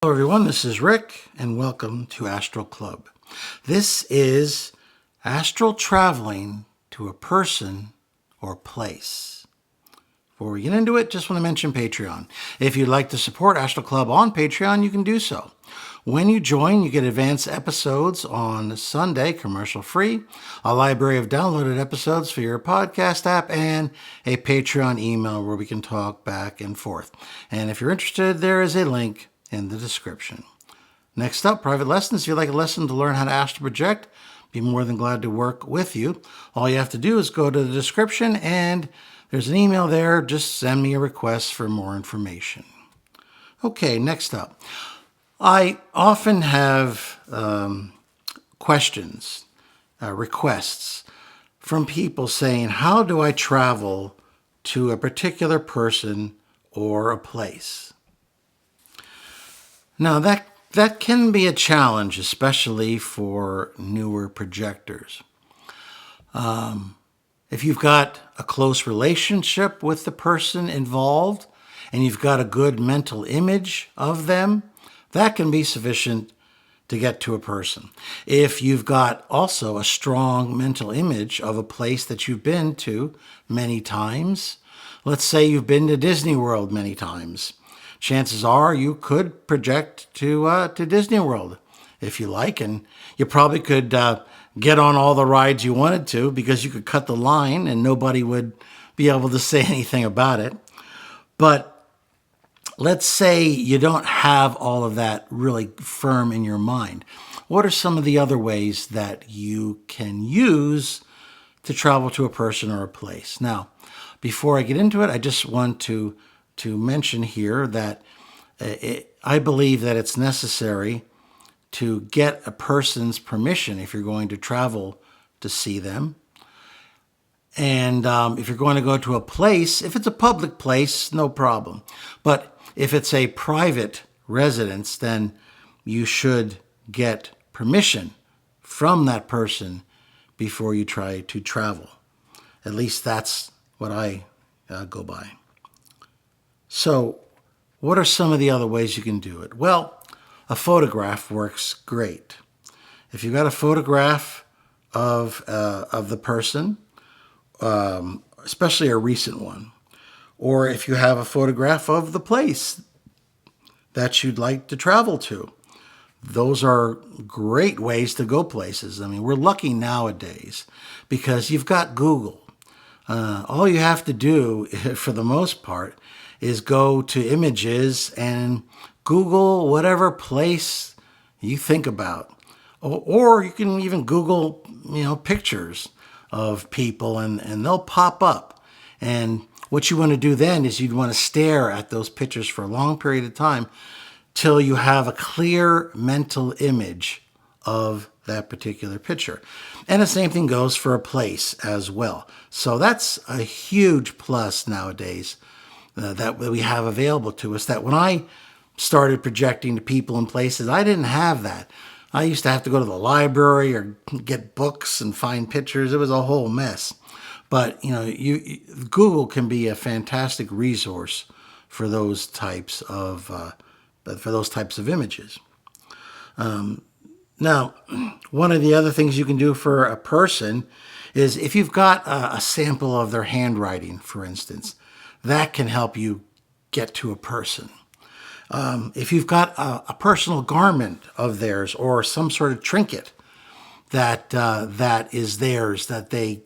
Hello everyone, this is Rick and welcome to Astral Club. This is astral traveling to a person or place. Before we get into it, just want to mention Patreon. If you'd like to support Astral Club on Patreon, you can do so. When you join, you get advanced episodes on Sunday, commercial free, a library of downloaded episodes for your podcast app, and a Patreon email where we can talk back and forth. And if you're interested, there is a link in the description. Next up, private lessons. If you'd like a lesson to learn how to Astral Project, be more than glad to work with you. All you have to do is go to the description and there's an email there. Just send me a request for more information. Okay, next up. I often have questions, requests from people saying, how do I travel to a particular person or a place? Now, that can be a challenge, especially for newer projectors. If you've got a close relationship with the person involved and you've got a good mental image of them, that can be sufficient to get to a person. If you've got also a strong mental image of a place that you've been to many times, let's say you've been to Disney World many times, chances are you could project to Disney World if you like, and you probably could get on all the rides you wanted to because you could cut the line and nobody would be able to say anything about it. But let's say you don't have all of that really firm in your mind. What are some of the other ways that you can use to travel to a person or a place? Now, before I get into it, I just want to mention here that I believe that it's necessary to get a person's permission if you're going to travel to see them. And if you're going to go to a place, if it's a public place, no problem. But if it's a private residence, then you should get permission from that person before you try to travel. At least that's what I go by. So what are some of the other ways you can do it? Well, a photograph works great. If you've got a photograph of the person, especially a recent one, or if you have a photograph of the place that you'd like to travel to, those are great ways to go places. I mean, we're lucky nowadays because you've got Google. All you have to do, for the most part, is go to images and Google whatever place you think about. Or you can even Google, pictures of people and they'll pop up. And what you want to do then is you'd want to stare at those pictures for a long period of time till you have a clear mental image of that particular picture. And the same thing goes for a place as well. So that's a huge plus nowadays that we have available to us, that when I started projecting to people and places, I didn't have that. I used to have to go to the library or get books and find pictures. It was a whole mess. But, Google can be a fantastic resource for those types of images. Now, one of the other things you can do for a person is if you've got a sample of their handwriting, for instance, that can help you get to a person. If you've got a personal garment of theirs or some sort of trinket that is theirs that they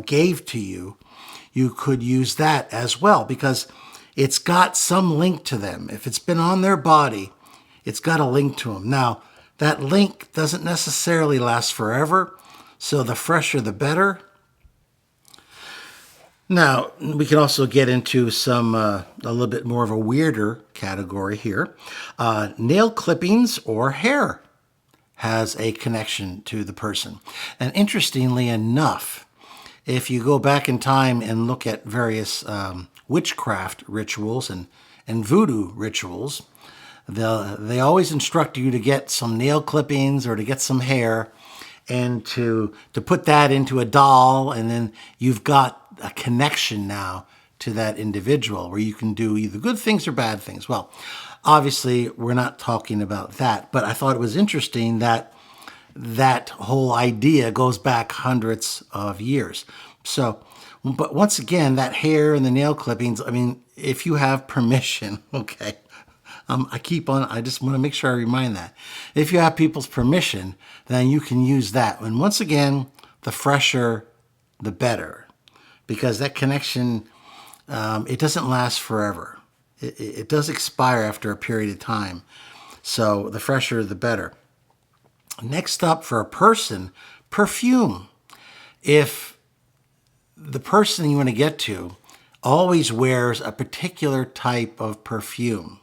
gave to you, you could use that as well because it's got some link to them. If it's been on their body, it's got a link to them. Now, that link doesn't necessarily last forever, so the fresher the better. Now, we can also get into some, a little bit more of a weirder category here. Nail clippings or hair has a connection to the person. And interestingly enough, if you go back in time and look at various witchcraft rituals and voodoo rituals, they always instruct you to get some nail clippings or to get some hair and to put that into a doll, and then you've got a connection now to that individual where you can do either good things or bad things. Well, obviously, we're not talking about that, but I thought it was interesting that that whole idea goes back hundreds of years. So, but once again, that hair and the nail clippings, I mean, if you have permission, okay, I just want to make sure I remind that. If you have people's permission, then you can use that. And once again, the fresher, the better. Because that connection, it doesn't last forever. It does expire after a period of time. So the fresher, the better. Next up for a person, perfume. If the person you want to get to always wears a particular type of perfume,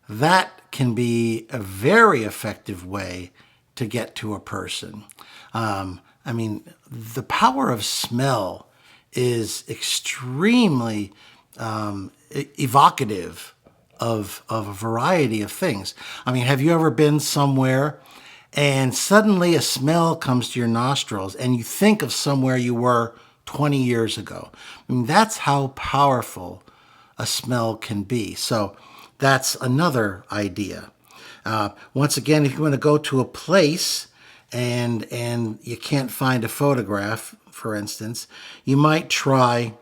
that can be a very effective way to get to a person. I mean, the power of smell is extremely evocative of a variety of things. I mean, have you ever been somewhere and suddenly a smell comes to your nostrils and you think of somewhere you were 20 years ago? I mean, that's how powerful a smell can be. So that's another idea. Once again, if you want to go to a place and you can't find a photograph, for instance, you might try,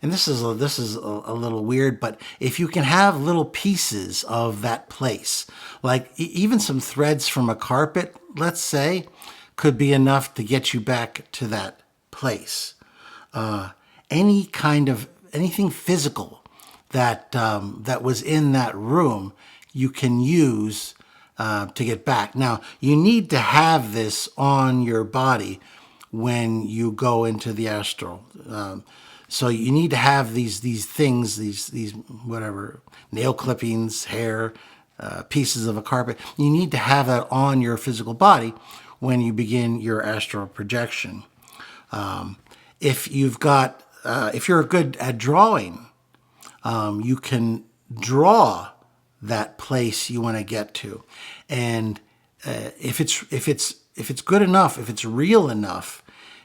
and this is a little weird, but if you can have little pieces of that place, like even some threads from a carpet, let's say, could be enough to get you back to that place. Anything physical that was in that room, you can use to get back. Now, you need to have this on your body when you go into the astral. So you need to have these things, these whatever, nail clippings, hair, pieces of a carpet. You need to have that on your physical body when you begin your astral projection. If you're good at drawing, you can draw that place you want to get to, and if it's good enough, if it's real enough,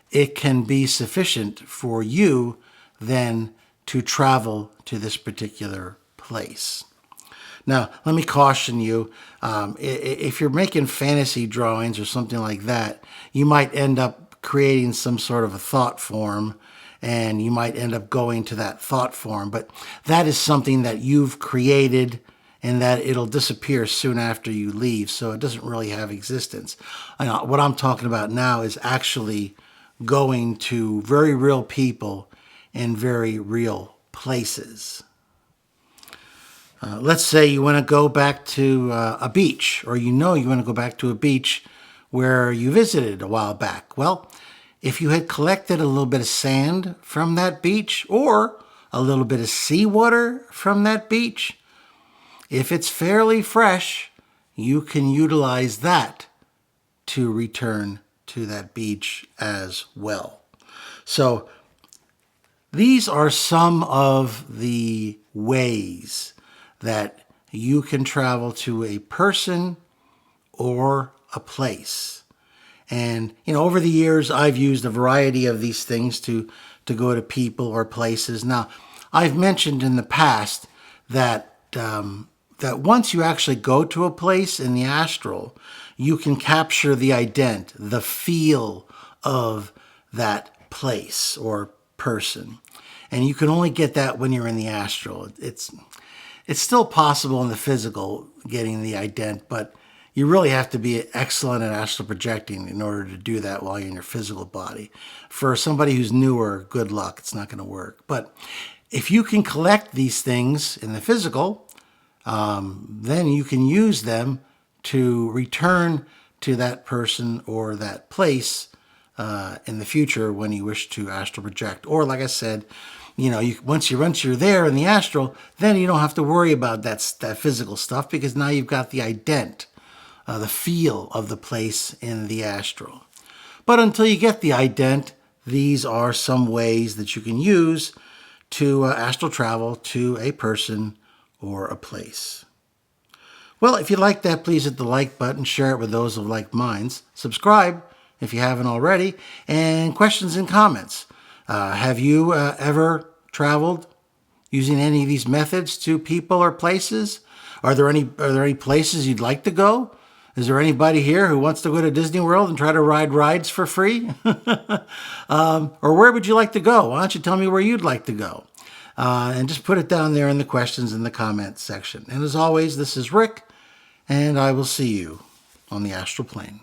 it can be sufficient for you then to travel to this particular place. Now, let me caution you, if you're making fantasy drawings or something like that, you might end up creating some sort of a thought form, and you might end up going to that thought form. But that is something that you've created and that it'll disappear soon after you leave, so it doesn't really have existence. What I'm talking about now is actually going to very real people in very real places. Let's say you want to go back to a beach, or you want to go back to a beach where you visited a while back. Well, if you had collected a little bit of sand from that beach or a little bit of seawater from that beach, if it's fairly fresh, you can utilize that to return to that beach as well. So these are some of the ways that you can travel to a person or a place. And, over the years, I've used a variety of these things to go to people or places. Now, I've mentioned in the past that that once you actually go to a place in the astral, you can capture the ident, the feel of that place or person. And you can only get that when you're in the astral. It's still possible in the physical, getting the ident, but you really have to be excellent at astral projecting in order to do that while you're in your physical body. For somebody who's newer, good luck, it's not going to work. But if you can collect these things in the physical, then you can use them to return to that person or that place in the future when you wish to astral project. Or, like I said, once you're there in the astral, then you don't have to worry about that physical stuff, because now you've got the ident, the feel of the place in the astral. But until you get the ident, these are some ways that you can use to astral travel to a person or a place. Well, if you like that, please hit the like button, share it with those of like minds, subscribe if you haven't already, and questions and comments. Have you ever traveled using any of these methods to people or places? Are there any places you'd like to go? Is there anybody here who wants to go to Disney World and try to ride rides for free? Or where would you like to go? Why don't you tell me where you'd like to go? And just put it down there in the questions in the comments section. And as always, this is Rick, and I will see you on the astral plane.